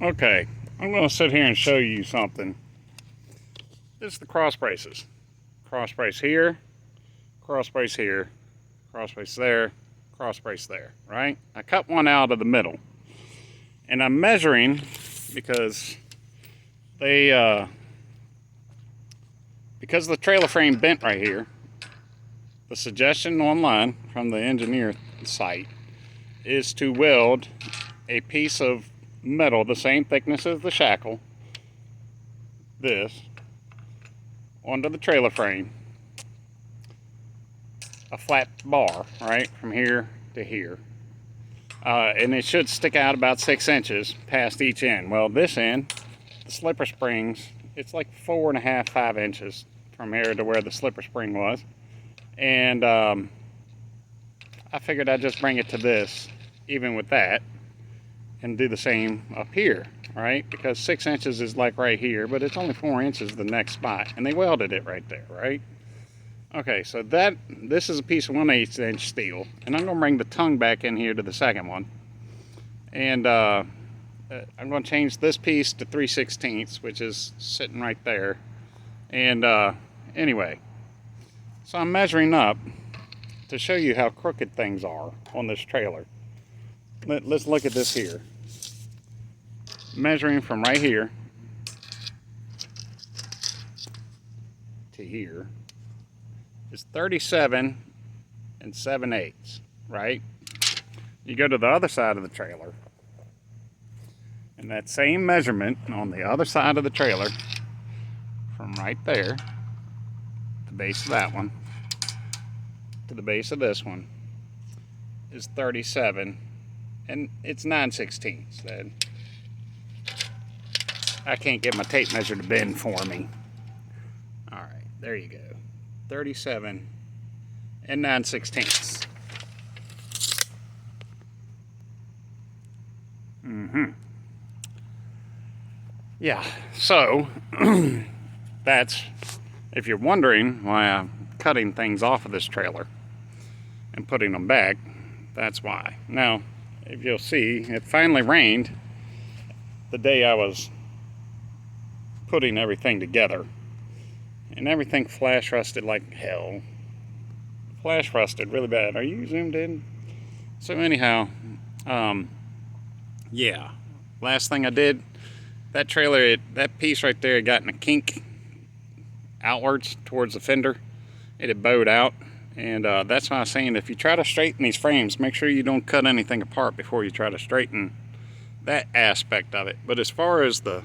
Okay, I'm going to sit here and show you something. This is the cross braces. Cross brace here, cross brace here, cross brace there, cross brace there, right? I cut one out of the middle. And I'm measuring because because the trailer frame bent right here, the suggestion online from the engineer site is to weld a piece of metal the same thickness as the shackle, this, onto the trailer frame, a flat bar, right, from here to here. And it should stick out about 6 inches past each end. Well, this end, the slipper springs, it's like 4.5, 5 inches from here to where the slipper spring was. And I figured I'd just bring it to this, even with that, and do the same up here, right? Because 6 inches is like right here, but it's only 4 inches the next spot. And they welded it right there, right? Okay, so this is a piece of 1/8 inch steel, and I'm going to bring the tongue back in here to the second one, and I'm going to change this piece to 3/16, which is sitting right there. And anyway, so I'm measuring up to show you how crooked things are on this trailer. Let's look at this here. Measuring from right here to here is 37 7/8, right? You go to the other side of the trailer, and that same measurement on the other side of the trailer, from right there, the base of that one, to the base of this one, is 37, and it's 9/16. I can't get my tape measure to bend for me. All right, there you go. 37 and 9/16. Yeah, so that's, if you're wondering why I'm cutting things off of this trailer and putting them back, that's why. Now, if you'll see, it finally rained the day I was putting everything together. And everything flash rusted like hell. Flash rusted really bad. Are you zoomed in? So anyhow, yeah. Last thing I did, that trailer, that piece right there, got in a kink outwards towards the fender. It had bowed out. And that's why I was saying, if you try to straighten these frames, make sure you don't cut anything apart before you try to straighten that aspect of it. But as far as the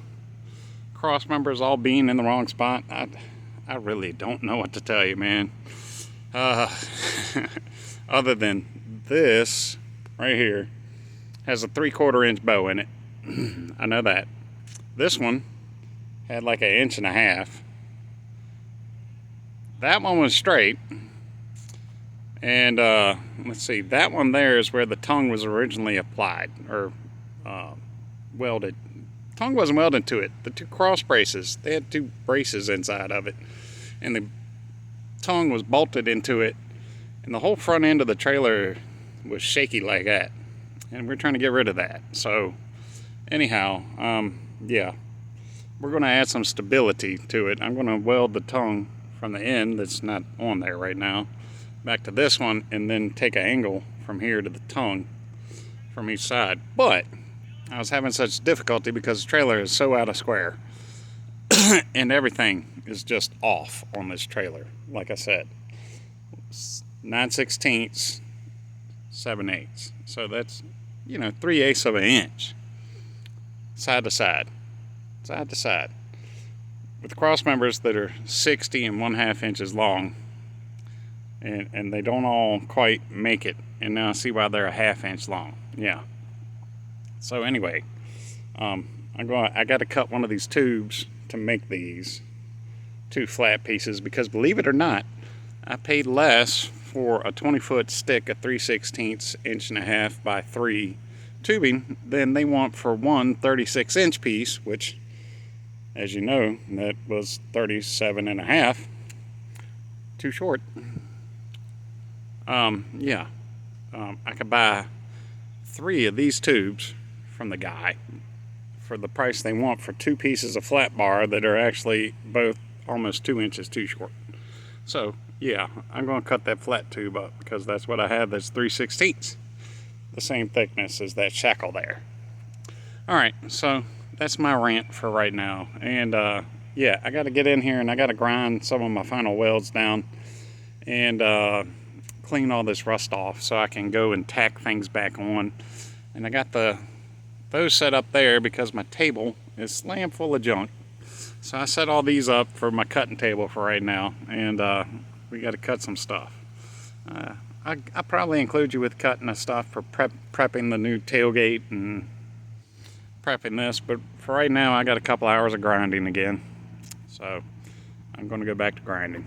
cross members all being in the wrong spot, I really don't know what to tell you, man. Other than this right here has a 3/4 inch bow in it. I know that. This one had like 1.5 inches. That one was straight. And let's see, that one there is where the tongue was originally applied, or welded. Tongue wasn't welded to it. The 2 cross braces, they had 2 braces inside of it, and the tongue was bolted into it, and the whole front end of the trailer was shaky like that, and we're trying to get rid of that. So anyhow, yeah, we're going to add some stability to it. I'm going to weld the tongue from the end that's not on there right now back to this one, and then take an angle from here to the tongue from each side. But I was having such difficulty because the trailer is so out of square and everything is just off on this trailer. Like I said, 9/16, 7/8. So that's, 3/8 of an inch, side to side, side to side, with cross members that are 60 and 1/2 inches long, and they don't all quite make it. And now I see why they're 1/2 inch long. Yeah. So anyway, I got to cut one of these tubes to make these 2 flat pieces, because believe it or not, I paid less for a 20-foot stick of 3/16 1.5 by 3 tubing than they want for one 36-inch piece, which, as you know, that was 37.5. Too short. Yeah. I could buy 3 of these tubes from the guy for the price they want for 2 pieces of flat bar that are actually both almost 2 inches too short. So yeah, I'm going to cut that flat tube up because that's what I have. That's 3/16, the same thickness as that shackle there. All right, so that's my rant for right now. And yeah, I got to get in here and I got to grind some of my final welds down and clean all this rust off so I can go and tack things back on. And I got those set up there because my table is slammed full of junk. So I set all these up for my cutting table for right now, and we got to cut some stuff. I'll probably include you with cutting the stuff for prepping the new tailgate and prepping this, but for right now I got a couple hours of grinding again. So I'm going to go back to grinding.